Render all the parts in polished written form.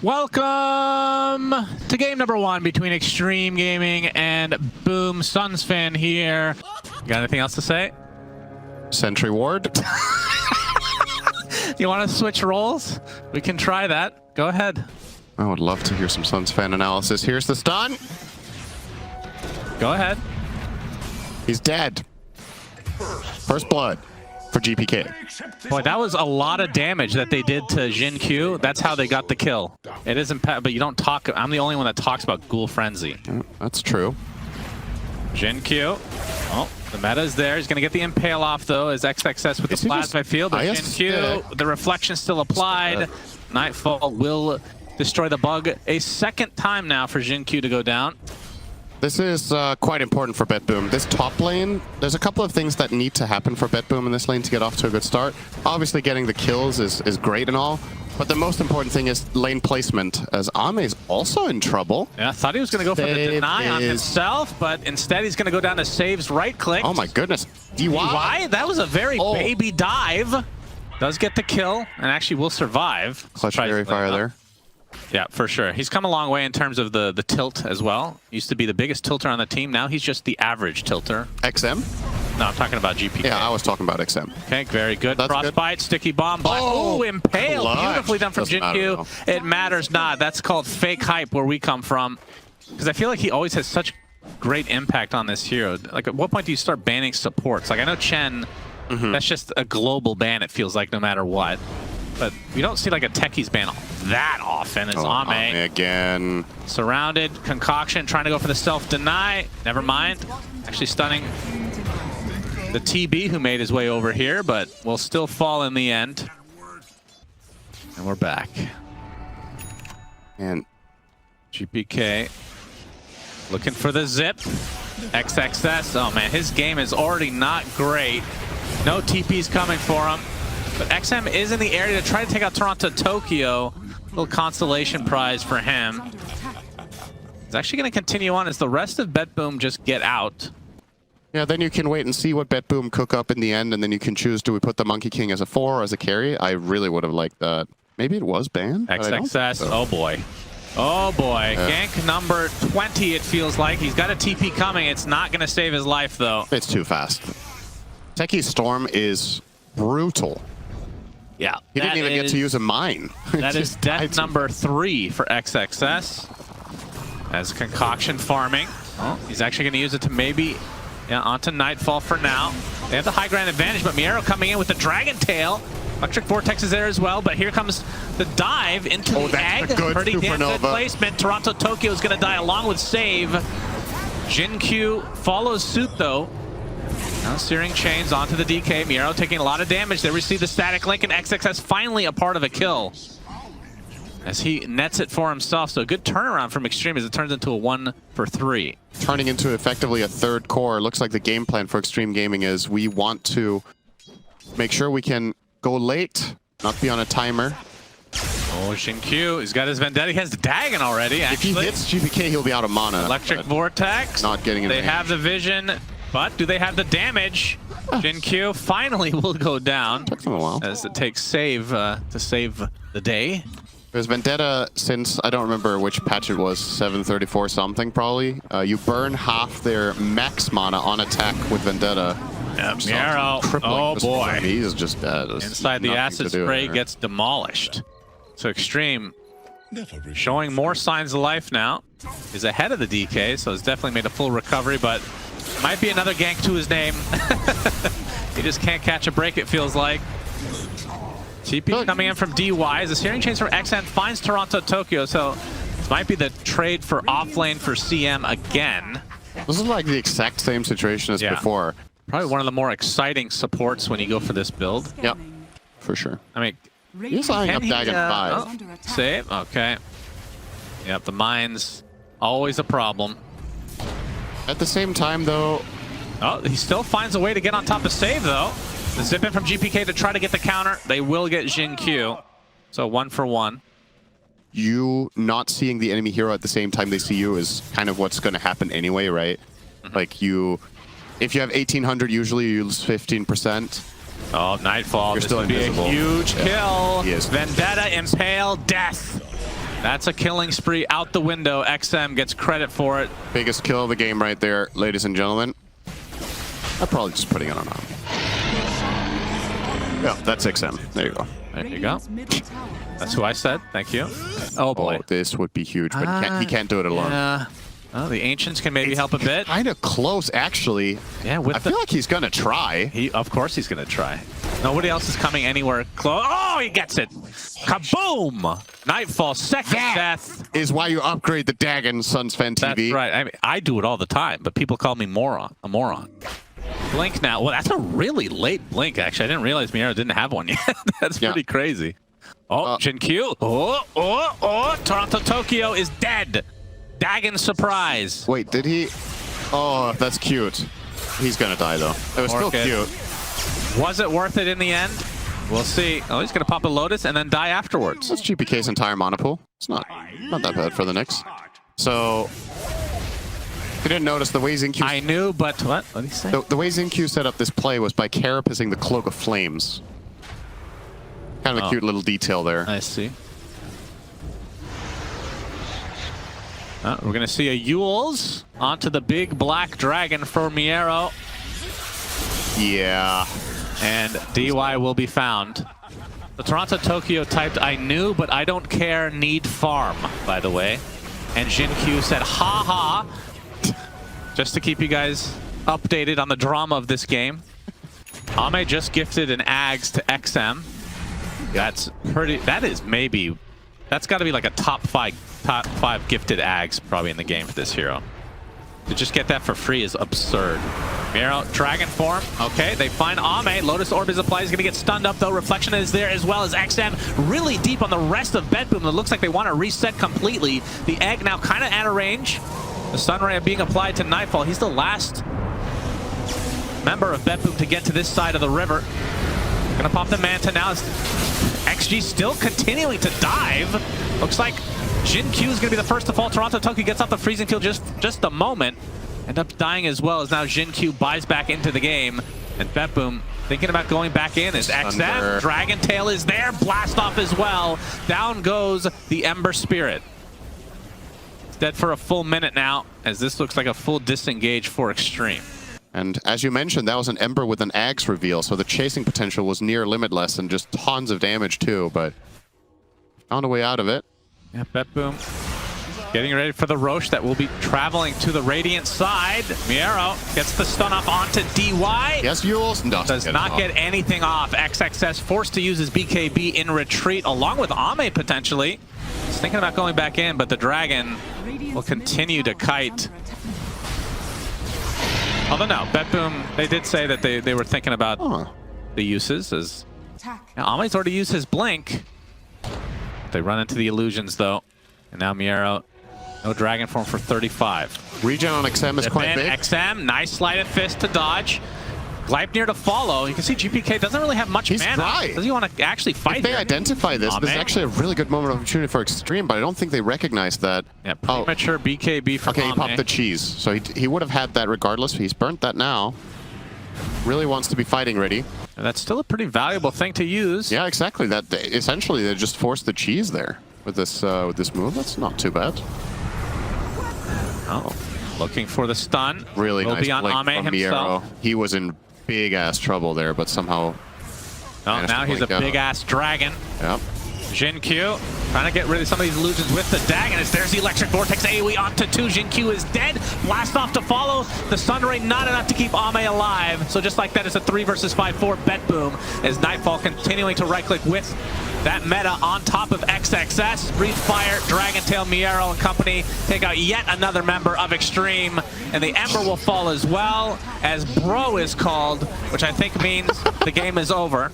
Welcome to game number 1 between Xtreme Gaming and BTBOOM. SUNSfan here. You got anything else to say? Sentry Ward. You want to switch roles? We can try that. Go ahead. I would love to hear some SUNSfan analysis. Here's the stun. Go ahead. He's dead. First blood for GPK. Boy, that was a lot of damage that they did to XinQ. That's how they got the kill. It isn't, but you don't talk. I'm the only one that talks about Ghoul Frenzy. Yeah, that's true. XinQ. Oh, the meta is there. He's going to get the impale off, though, as XXS with the plasma field. But XinQ, the reflection still applied. Nightfall will destroy the bug a second time now for XinQ to go down. This is quite important for BTBOOM. This top lane, there's a couple of things that need to happen for BTBOOM in this lane to get off to a good start. Obviously, getting the kills is great and all, but the most important thing is lane placement, as Ame's also in trouble. Yeah, I thought he was going to go for the deny on himself, but instead he's going to go down to Save's right click. Oh my goodness. DY? That was a very baby dive. Does get the kill, and actually will survive. Clutch Fairy Fire there. Yeah, for sure. He's come a long way in terms of the tilt as well. Used to be the biggest tilter on the team. Now he's just the average tilter. XM? No, I'm talking about GPK. Yeah, I was talking about XM. Okay, very good. That's Frostbite, good. Sticky bomb. Oh, impale. Clutch. Beautifully done from XinQ. It matters not. That's called fake hype where we come from. Because I feel like he always has such great impact on this hero. Like, at what point do you start banning supports? Like, I know Chen, that's just a global ban, it feels like, no matter what. But we don't see like a techies ban that often as Ame again. Surrounded, Concoction trying to go for the self-deny. Never mind. Actually stunning the TB who made his way over here, but will still fall in the end. And we're back. And GPK looking for the zip. XXS. Oh man, his game is already not great. No TP's coming for him. But XM is in the area to try to take out TORONTOTOKYO. Little consolation prize for him. He's actually going to continue on as the rest of BTBOOM just get out. Yeah, then you can wait and see what BTBOOM cook up in the end, and then you can choose, do we put the Monkey King as a 4 or as a carry? I really would have liked that. Maybe it was banned? XXS, so. Oh boy. Oh boy, gank number 20 it feels like. He's got a TP coming. It's not going to save his life though. It's too fast. Techie's Storm is brutal. Yeah, he didn't even get to use a mine. That is death number 3 for XXS. As Concoction farming. Oh, he's actually going to use it to maybe onto Nightfall for now. They have the high ground advantage, but MieRo coming in with the Dragon Tail. Electric Vortex is there as well, but here comes the dive into the egg. Pretty damn good placement. TORONTOTOKYO is going to die along with Save. XinQ follows suit though. Now Searing Chains onto the DK. MieRo taking a lot of damage. They receive the static link, and XXS finally a part of a kill as he nets it for himself. So a good turnaround from Xtreme as it turns into a 1 for 3. Turning into effectively a third core. Looks like the game plan for Xtreme Gaming is we want to make sure we can go late, not be on a timer. Oh, XinQ, he's got his Vendetta. He has the Dagon already, actually. If he hits GPK, he'll be out of mana. Electric Vortex. Not getting They have the vision. But do they have the damage? XinQ finally will go down. Took them a while. As it takes Save to save the day. There's Vendetta since, I don't remember which patch it was, 734 something probably. You burn half their max mana on attack with Vendetta. Yeah, MieRo, oh boy. He's just dead. Inside the acid spray gets demolished. So Xtreme showing more signs of life now. Is ahead of the DK, so has definitely made a full recovery, but might be another gank to his name. He just can't catch a break, it feels like. TP coming in from DY as the Searing Chains from XN finds TORONTOTOKYO, so this might be the trade for offlane for CM again. This is like the exact same situation as before. Probably one of the more exciting supports when you go for this build. Yep, for sure. I mean, he's lining up Dagon 5. Oh, save, okay. Yep, the mine's always a problem. At the same time, though... Oh, he still finds a way to get on top of Save, though. The zip in from GPK to try to get the counter. They will get XinQ. So 1 for 1. You not seeing the enemy hero at the same time they see you is kind of what's going to happen anyway, right? Like if you have 1800, usually you lose 15%. Oh, Nightfall. You're this still would be invisible. a huge kill. He is. Vendetta, Impale, Death. That's a killing spree out the window. XM gets credit for it. Biggest kill of the game right there, ladies and gentlemen. I'm probably just putting it on arm. Yeah, that's XM. There you go. There you go. That's who I said. Thank you. Oh boy. Oh, this would be huge, but he can't do it alone. Yeah. Oh, the Ancients can maybe help a bit. Kind of close, actually. Yeah, I feel like he's going to try. Of course he's going to try. Nobody else is coming anywhere close. Oh, he gets it. Kaboom! Nightfall, second death. Is why you upgrade the DreamLeague SUNSfan TV. That's right. I mean, I do it all the time, but people call me a moron. Blink now. Well, that's a really late blink, actually. I didn't realize MieRo didn't have one yet. That's pretty crazy. Oh, XinQ. Oh, TORONTOTOKYO is dead. Dagon surprise. Wait, did he? Oh, that's cute. He's gonna die though. It was still cute. Was it worth it in the end? We'll see. Oh, he's gonna pop a Lotus and then die afterwards. That's GPK's entire mana pool. It's not that bad for the Knicks. So, you didn't notice the way XinQ. I knew, but what? What did he say? The way XinQ set up this play was by carapacing the Cloak of Flames. Kind of a cute little detail there. I see. We're going to see a Yules onto the big black dragon for MieRo. Yeah. And DY will be found. The TORONTOTOKYO typed, I knew, but I don't care, need farm, by the way. And XinQ said, ha ha. Just to keep you guys updated on the drama of this game. Ame just gifted an Ags to XM. That's pretty, that's got to be like a top five gifted Ags probably in the game for this hero. To just get that for free is absurd. MieRo, Dragon form. Okay, they find Ame. Lotus Orb is applied. He's going to get stunned up, though. Reflection is there as well as XM. Really deep on the rest of BTBOOM. It looks like they want to reset completely. The egg now kind of out of range. The Sun Ray being applied to Nightfall. He's the last member of BTBOOM to get to this side of the river. Going to pop the Manta now. XG still continuing to dive. Looks like XinQ is going to be the first to fall. TORONTOTOKYO gets off the freezing field just a moment. End up dying as well as now XinQ buys back into the game. And BTBOOM thinking about going back in as XM. Dragon Tail is there. Blast off as well. Down goes the Ember Spirit. It's dead for a full minute now as this looks like a full disengage for Xtreme. And as you mentioned, that was an Ember with an Axe reveal, so the chasing potential was near limitless and just tons of damage too, but found a way out of it. Yeah, BTBOOM getting ready for the Roche that will be traveling to the Radiant side. MieRo gets the stun up onto DY. Yes, Yules does not get anything off. XXS forced to use his BKB in retreat along with Ame potentially. He's thinking about going back in, but the Dragon will continue to kite. Although no, BTBOOM, they did say that they were thinking about the uses as Ame's already used his blink. They run into the illusions though. And now MieRo, no dragon form for 35. Regen on XM is quite big. XM, nice sleight of fist to dodge. Gleipnir to follow. You can see GPK doesn't really have much mana. Dry. Does he want to actually fight if they identify this, this is actually a really good moment of opportunity for Xtreme, but I don't think they recognize that. Yeah, premature BKB from Okay, he popped the cheese. So he would have had that regardless. He's burnt that now. Really wants to be fighting ready. And that's still a pretty valuable thing to use. Yeah, exactly. That essentially they just forced the cheese there with this move. That's not too bad. Oh, looking for the stun. Really nice be on blink from MieRo. He was in big ass trouble there, but somehow. Oh, now he's a big ass dragon. Yep. XinQ trying to get rid of some of these illusions with the Dagon. As there's the Electric Vortex AoE onto 2. XinQ is dead. Blast off to follow. The Sun Ray not enough to keep Ame alive. So just like that, it's a 3 versus 5 for BTBOOM. As Nightfall continuing to right click with that meta on top of XXS. Breathe Fire, Dragon Tail, MieRo and company take out yet another member of Xtreme. And the Ember will fall as well as Bro is called, which I think means the game is over.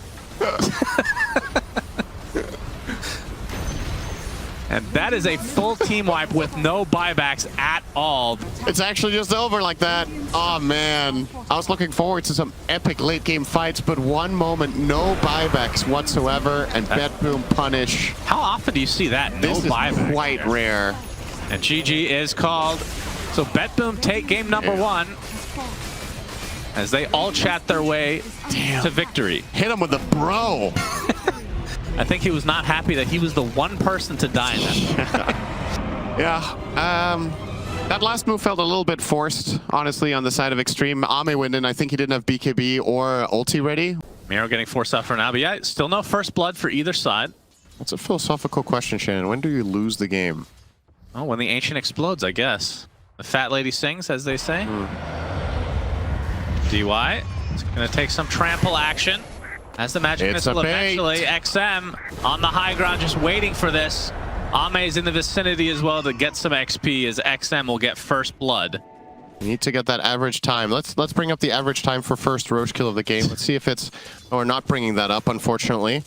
And that is a full team wipe with no buybacks at all. It's actually just over like that. Oh man, I was looking forward to some epic late game fights, but one moment, no buybacks whatsoever, and BTBOOM punish. How often do you see that? No this buyback is quite rare. And GG is called. So BTBOOM take game number 1 as they all chat their way to victory. Hit him with the bro. I think he was not happy that he was the one person to die in that. Yeah. That last move felt a little bit forced, honestly, on the side of Xtreme. Ame went in. I think he didn't have BKB or ulti ready. MieRo getting forced out for now, but yeah, still no first blood for either side. That's a philosophical question, Shannon. When do you lose the game? Oh, when the Ancient explodes, I guess. The fat lady sings, as they say. DY is going to take some trample action. As the magic missile eventually, XM on the high ground just waiting for this. Ame's in the vicinity as well to get some XP as XM will get first blood. We need to get that average time. Let's bring up the average time for first Roche kill of the game. Let's see if it's... Oh, we're not bringing that up, unfortunately.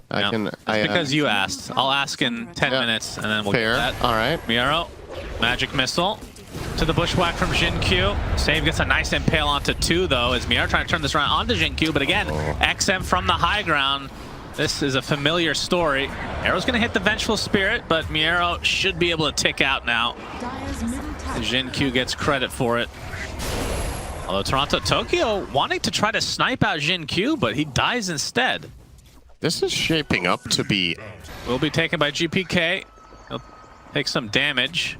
Because you asked. I'll ask in 10 minutes and then we'll get that. All right. MieRo, magic missile to the bushwhack from XinQ. Save gets a nice impale onto 2 though, as MieRo trying to turn this around onto XinQ, but again, XM from the high ground. This is a familiar story. Arrow's gonna hit the Vengeful Spirit, but MieRo should be able to tick out now. XinQ gets credit for it. Although TORONTOTOKYO wanting to try to snipe out XinQ, but he dies instead. This is shaping up to be... Will be taken by GPK. He'll take some damage.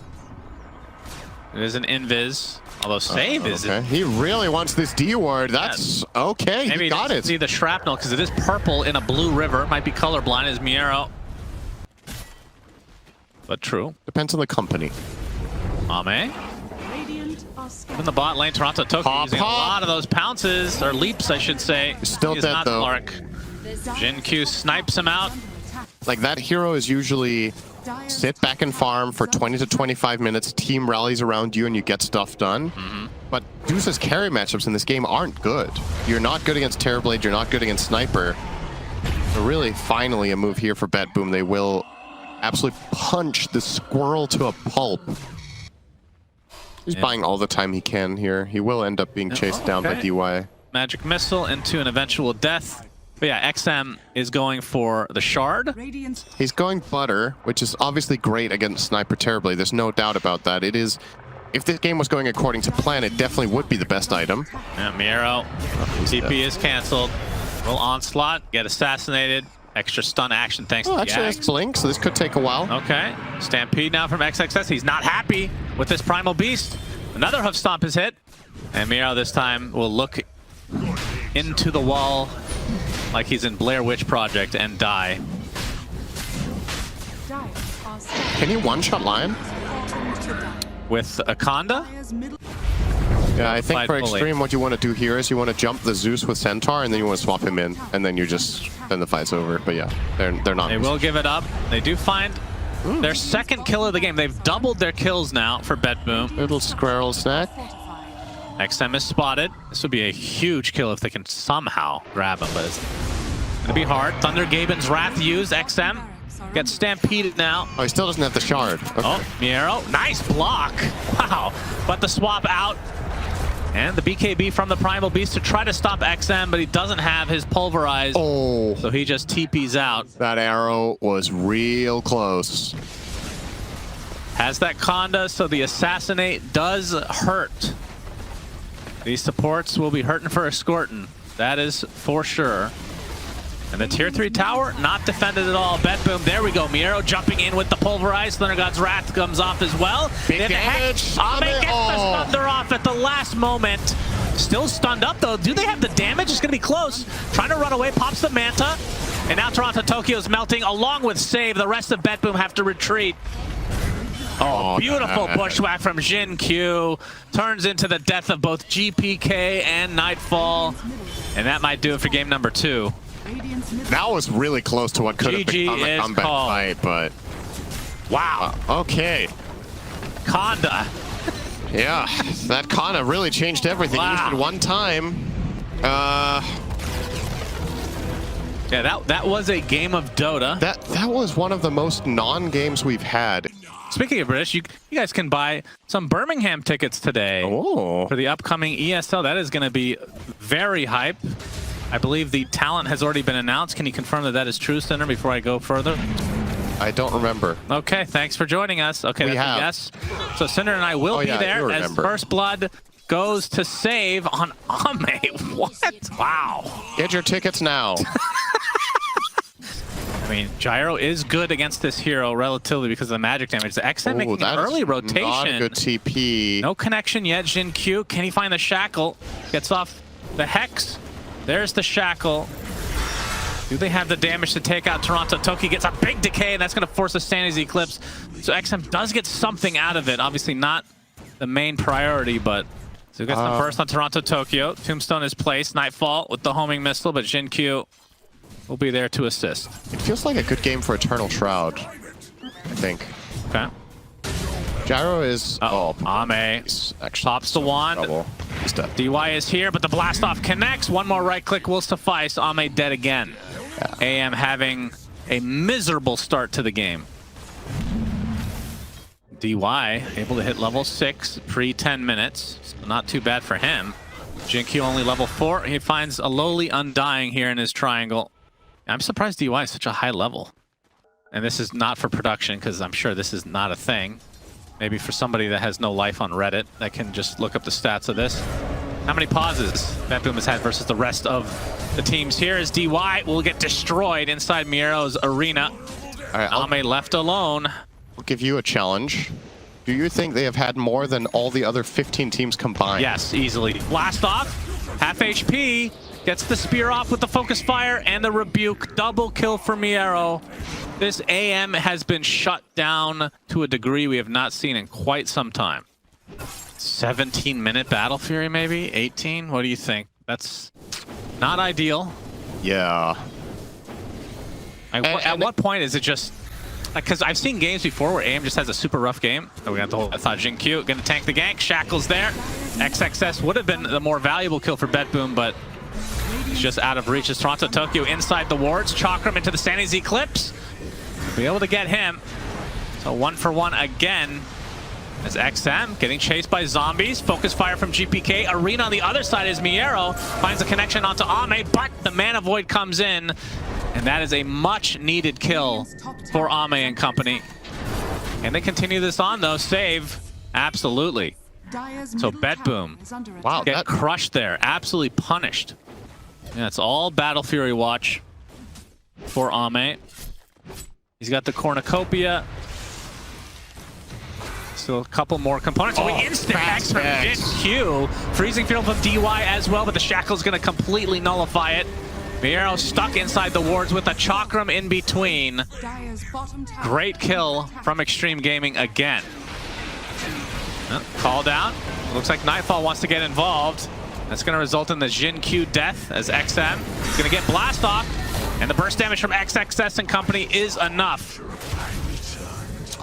It is an invis. Although save is... He really wants this D ward. That's okay. Maybe he got it. See the shrapnel because it is purple in a blue river. Might be colorblind as MieRo. But true. Depends on the company. Ame. In the bot lane, TORONTOTOKYO using a lot of those pounces, or leaps, I should say. He's still dead, though. Clark. XinQ snipes him out. Like, that hero is usually sit back and farm for 20 to 25 minutes, team rallies around you, and you get stuff done. But Deuce's carry matchups in this game aren't good. You're not good against Terrorblade, you're not good against Sniper. So really, finally, a move here for BTBOOM. They will absolutely punch the squirrel to a pulp. He's buying all the time he can here. He will end up being chased down by DY. Magic missile into an eventual death. But yeah, XM is going for the shard. He's going butter, which is obviously great against Sniper Terrorblade. There's no doubt about that. It is, if this game was going according to plan, it definitely would be the best item. Yeah, MieRo. TP is canceled. Will onslaught, get assassinated. Extra stun action thanks to the actually has Blink, so this could take a while. Okay. Stampede now from XXS. He's not happy with this Primal Beast. Another hoof stomp is hit. And MieRo this time will look into the wall like he's in Blair Witch Project and die. Can he one-shot Lion? With Akanda? Yeah, I think for Xtreme, what you want to do here is you want to jump the Zeus with Centaur, and then you want to swap him in, and then then the fight's over. But yeah, they're not. They will give it up. They do find their second kill of the game. They've doubled their kills now for BTBOOM. Little squirrel snack. XM is spotted. This would be a huge kill if they can somehow grab him, but it's gonna be hard. Thunder Gaben's Wrath used. XM gets stampeded now. Oh, he still doesn't have the shard. Okay. Oh, MieRo, nice block. Wow, but the swap out. And the BKB from the Primal Beast to try to stop XM, but he doesn't have his pulverize. Oh. So he just TPs out. That arrow was real close. Has that Conda, so the assassinate does hurt. These supports will be hurting for escorting. That is for sure. And the tier 3 tower, not defended at all. BTBOOM, there we go. MieRo jumping in with the pulverize. Thunder God's Wrath comes off as well. Big damage. Ame gets the thunder off at the last moment. Still stunned up though. Do they have the damage? It's gonna be close. Trying to run away, pops the Manta. And now TORONTOTOKYO is melting along with Save. The rest of BTBOOM have to retreat. Oh, beautiful bushwhack from XinQ. Turns into the death of both GPK and Nightfall. And that might do it for game number 2. That was really close to what could have become a comeback fight, but... Wow. Okay. Conda. Yeah, that Conda really changed everything. Wow. Used it one time. Yeah, that was a game of Dota. That was one of the most non-games we've had. Speaking of British, you guys can buy some Birmingham tickets today for the upcoming ESL. That is going to be very hype. I believe the talent has already been announced. Can you confirm that that is true, Cinder, before I go further? I don't remember. Okay, thanks for joining us. Okay, we have. Yes. So Cinder and I will be there as First Blood goes to save on Ame. What? Wow. Get your tickets now. mean, Gyro is good against this hero relatively because of the magic damage. The XM making an early rotation. Not a good TP. No connection yet. XinQ, can he find the shackle? Gets off the Hex. There's the shackle. Do they have the damage to take out TORONTOTOKYO? Gets a big decay, and that's going to force a Sandy's Eclipse. So XM does get something out of it. Obviously not the main priority, but so gets the first on TORONTOTOKYO. Tombstone is placed. Nightfall with the homing missile, but XinQ will be there to assist. It feels like a good game for Eternal Shroud, I think. Okay. Gyro is... Ame pops the wand. He's dead. DY is here, but the blast off connects. One more right click will suffice. Ame dead again. Yeah. AM having a miserable start to the game. DY able to hit level 6 pre-10 minutes. So not too bad for him. XinQ only level 4. He finds a lowly Undying here in his triangle. I'm surprised DY is such a high level. And this is not for production, because I'm sure this is not a thing. Maybe for somebody that has no life on Reddit that can just look up the stats of this. How many pauses BTBOOM has had versus the rest of the teams here as DY will get destroyed inside MieRo's arena. All right, Ame left alone. I'll give you a challenge. Do you think they have had more than all the other 15 teams combined? Yes, easily. Blast off, half HP, gets the spear off with the focus fire and the rebuke. Double kill for MieRo. This AM has been shut down to a degree we have not seen in quite some time. 17-minute Battle Fury, maybe? 18? What do you think? That's not ideal. Yeah. At what point is it just... Because I've seen games before where AM just has a super rough game. Oh, we got the whole... I thought XinQ gonna tank the gank. Shackle's there. XXS would have been the more valuable kill for BTBOOM, but it's just out of reach as TORONTOTOKYO inside the wards. Chakram into the Sandy's Eclipse. Be able to get him. So 1 for 1 again. As XM getting chased by zombies. Focus fire from GPK. Arena on the other side is MieRo. Finds a connection onto Ame, but the Mana Void comes in. And that is a much needed kill for Ame and company. And they continue this on though. Save. Absolutely. So BTBOOM. Wow, get crushed there. Absolutely punished. Yeah, it's all Battle Fury watch for Ame. He's got the cornucopia. Still a couple more components. Oh, instant X from XinQ. Freezing field from DY as well, but the shackle's going to completely nullify it. MieRo stuck inside the wards with a chakram in between. Great kill from Xtreme Gaming again. Called out. Looks like Nightfall wants to get involved. That's going to result in the XinQ death as XM is going to get blast off. And the burst damage from XXS and company is enough.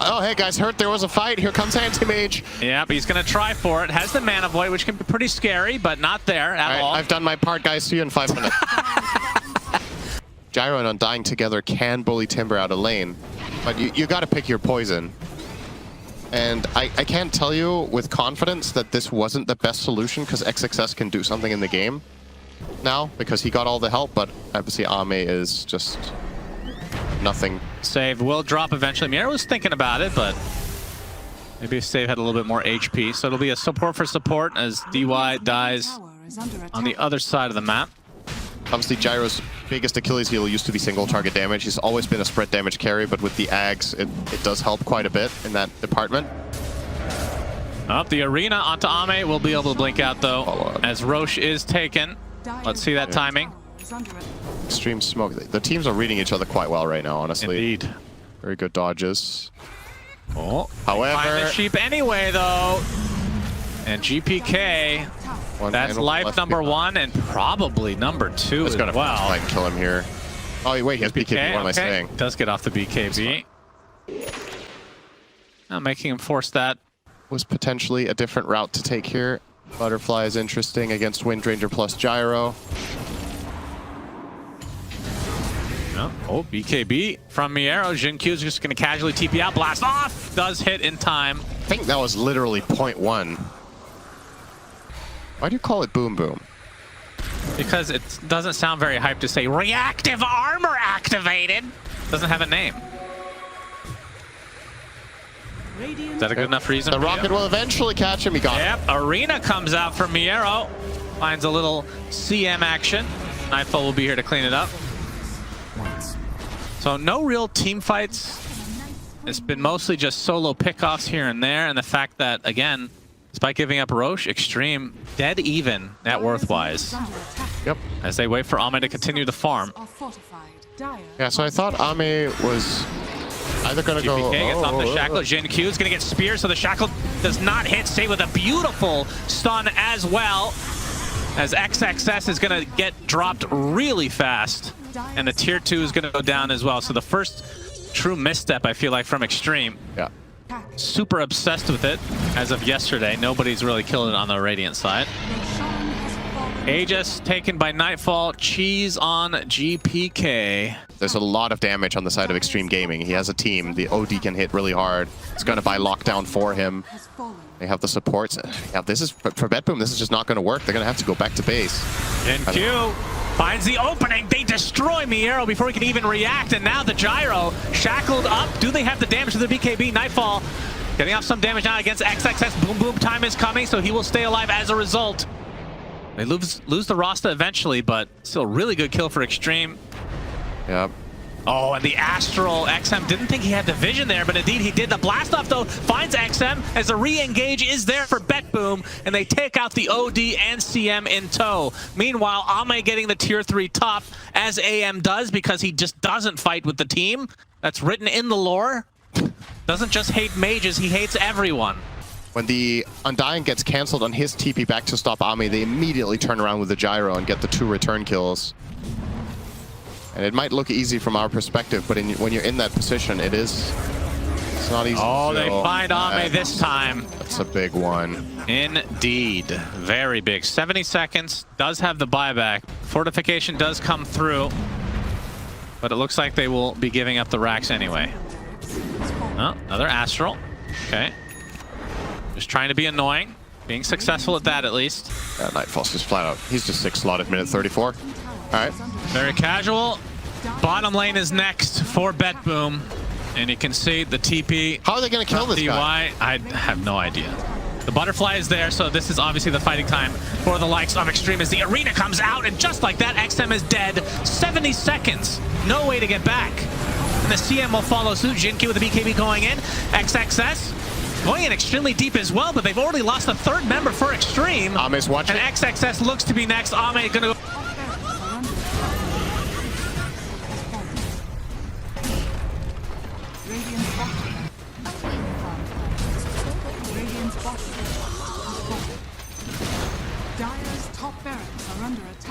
Oh, hey guys, hurt. There was a fight. Here comes Anti-Mage. Yeah, but he's going to try for it. Has the Mana Void, which can be pretty scary, but not there at all. I've done my part, guys. See you in 5 minutes. Gyro and Undying together can bully Timber out of lane, but you got to pick your poison. And I can't tell you with confidence that this wasn't the best solution because XXS can do something in the game now because he got all the help, but obviously Ame is just nothing. Save will drop eventually. MieRo was thinking about it, but maybe if Save had a little bit more HP. So it'll be a support for support as DY dies on the other side of the map. Obviously, Gyro's biggest Achilles heel used to be single target damage. He's always been a spread damage carry, but with the Ags, it does help quite a bit in that department. Up the arena onto Ame. Will be able to blink out though, as Roche is taken. Let's see that timing. Extreme smoke. The teams are reading each other quite well right now, honestly. Indeed. Very good dodges. Oh, however, find the sheep anyway though. And GPK, that's life number 1 and probably number 2 as well. I can kill him here. Oh wait, he has BKB. What am I saying? Does get off the BKB. Now making him force that. Was potentially a different route to take here. Butterfly is interesting against Windranger plus Gyro. Oh, BKB from MieRo. XinQ is just going to casually TP out. Blast off! Does hit in time. I think that was literally 0.1. Why do you call it Boom Boom? Because it doesn't sound very hyped to say reactive armor activated. Doesn't have a name. Is that a good enough reason? The rocket will eventually catch him. He got it. Yep, Arena comes out from MieRo. Finds a little CM action. Nightfall will be here to clean it up. So no real team fights. It's been mostly just solo pickoffs here and there, and the fact that, again, despite giving up Roche, Xtreme dead even net worth-wise. Yep. As they wait for Ame to continue to farm. Yeah, so I thought Ame was either going to go... GPK gets off the shackle. XinQ is going to get speared, so the shackle does not hit. Save with a beautiful stun as well. As XXS is going to get dropped really fast. And the tier 2 is going to go down as well. So the first true misstep, I feel like, from Xtreme. Yeah. Super obsessed with it as of yesterday. Nobody's really killed it on the Radiant side. Aegis taken by Nightfall. Cheese on GPK. There's a lot of damage on the side of Xtreme Gaming. He has a team. The OD can hit really hard. It's going to buy lockdown for him. They have the supports. Yeah, this is for BTBOOM. This is just not going to work. They're going to have to go back to base. XinQ finds the opening. They destroy MieRo before he can even react. And now the gyro shackled up. Do they have the damage to the BKB? Nightfall getting off some damage now against XXS. BTBOOM time is coming, so he will stay alive as a result. They lose the Rasta eventually, but still really good kill for Xtreme. Yep. Oh, and the Astral. XM didn't think he had the vision there, but indeed he did. The blast off, though, finds XM as the re-engage is there for BTBOOM, and they take out the OD and CM in tow. Meanwhile, Ame getting the tier 3 top, as AM does, because he just doesn't fight with the team. That's written in the lore. Doesn't just hate mages, he hates everyone. When the Undying gets cancelled on his TP back to stop Ame, they immediately turn around with the gyro and get the 2 return kills. And it might look easy from our perspective, but when you're in that position, it's not easy. Oh, they find Ame this time. That's a big one. Indeed. Very big. 70 seconds. Does have the buyback. Fortification does come through. But it looks like they will be giving up the racks anyway. Oh, another Astral. Okay. Just trying to be annoying. Being successful at that, at least. Yeah, Nightfall's just flat out. He's just 6 slotted minute 34. All right. Very casual. Bottom lane is next for BTBOOM. And you can see the TP. How are they going to kill this guy? I have no idea. The butterfly is there, so this is obviously the fighting time for the likes of Xtreme as the arena comes out, and just like that, XM is dead. 70 seconds. No way to get back. And the CM will follow suit. XinQ with the BKB going in. XXS going in extremely deep as well, but they've already lost a 3rd member for Xtreme. Ame's watching. And XXS looks to be next. Ame gonna go. Dire's top barracks are under attack.